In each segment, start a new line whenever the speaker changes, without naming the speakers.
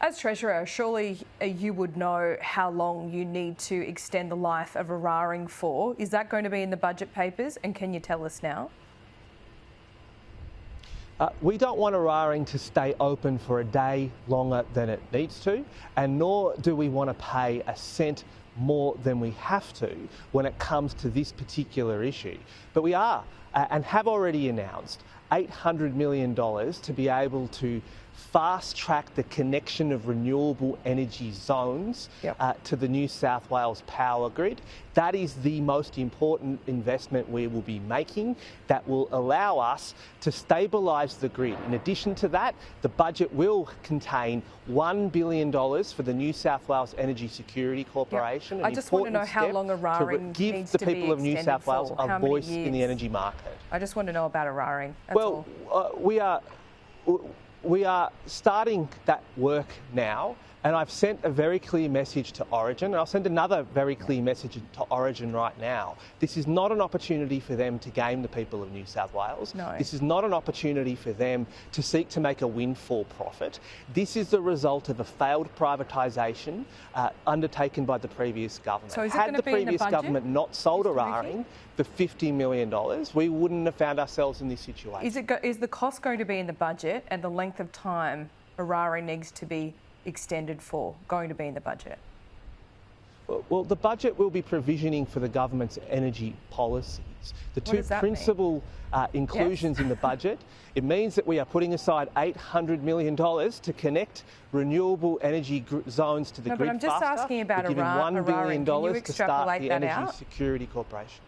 As Treasurer, surely you would know how long you need to extend the life of Eraring for. Is that going to be in the budget papers, and can you tell us now?
We don't want Eraring to stay open for a day longer than it needs to, and nor do we want to pay a cent more than we have to when it comes to this particular issue. But we are and have already announced $800 million to be able to fast track the connection of renewable energy zones to the New South Wales power grid. That is the most important investment we will be making that will allow us to stabilise the grid. In addition to that, the budget will contain $1 billion for the New South Wales Energy Security Corporation.
I just want to know how long Eraring
give
needs
the
to be
people of New South Wales
for.
a voice in the energy market.
I just want to know about Eraring. That's all.
We are starting that work now, and I've sent a very clear message to Origin, and I'll send another very clear message to Origin right now. This is not an opportunity for them to game the people of New South Wales.
No.
This is not an opportunity for them to seek to make a windfall profit. This is the result of a failed privatisation undertaken by the previous government.
So is it
Had
going
the
to be in the
previous
budget,
government not sold
Mr.
Eraring for $50 million, we wouldn't have found ourselves in this situation.
Is the cost going to be in the budget, and the length of time Eraring needs to be extended for going to be in the budget?
Well, the budget will be provisioning for the government's energy policies. The two principal inclusions in the budget, it means that we are putting aside $800 million to connect renewable energy zones to the grid
but I'm just
faster.
asking about
We're giving $1 billion to start the Energy Security Corporation.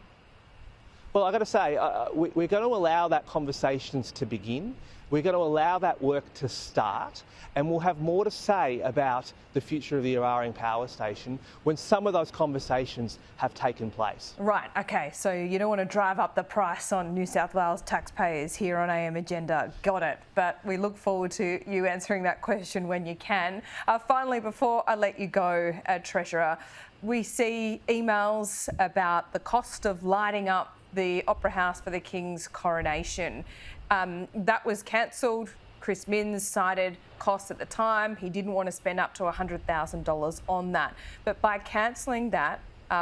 Well, I've got to say, we're going to allow that conversations to begin. We're going to allow that work to start, and we'll have more to say about the future of the Eraring Power Station when some of those conversations have taken place.
Right, okay, so you don't want to drive up the price on New South Wales taxpayers here on AM Agenda. Got it, but we look forward to you answering that question when you can. Finally, before I let you go, Treasurer, we see emails about the cost of lighting up the Opera House for the King's coronation. That was cancelled. Chris Minns cited costs at the time. He didn't want to spend up to $100,000 on that. But by cancelling that,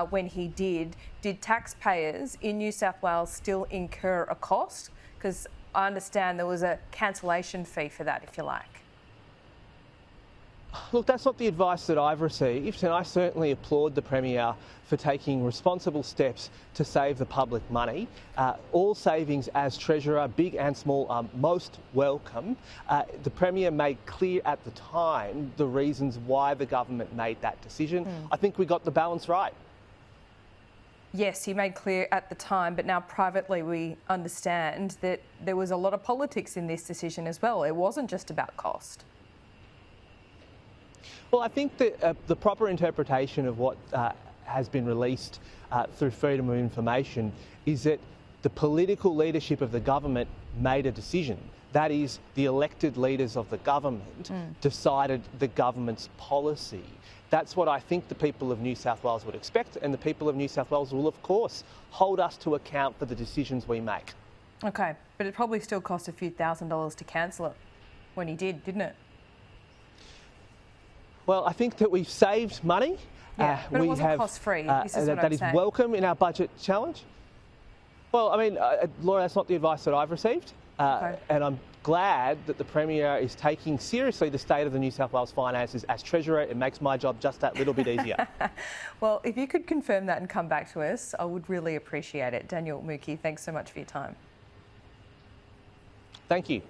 when he did taxpayers in New South Wales still incur a cost? Because I understand there was a cancellation fee for that, if you like.
Look, that's not the advice that I've received, and I certainly applaud the Premier for taking responsible steps to save the public money. All savings as Treasurer, big and small, are most welcome. The Premier made clear at the time the reasons why the government made that decision. I think we got the balance right.
Yes, he made clear at the time, but now privately we understand that there was a lot of politics in this decision as well. It wasn't just about cost.
Well, I think that the proper interpretation of what has been released through Freedom of Information is that the political leadership of the government made a decision. That is, the elected leaders of the government decided the government's policy. That's what I think the people of New South Wales would expect, and the people of New South Wales will, of course, hold us to account for the decisions we make.
OK, but it probably still cost a few $1,000s to cancel it when he did, didn't it?
Well, I think that we've saved money.
Yeah, but it wasn't cost-free. This is what I'm
that is
saying.
welcome in our budget challenge. Well, I mean, Laura, that's not the advice that I've received.
Okay.
And I'm glad that the Premier is taking seriously the state of the New South Wales finances. As Treasurer, it makes my job just that little bit easier.
Well, if you could confirm that and come back to us, I would really appreciate it. Daniel Mookhey, thanks so much for your time.
Thank you.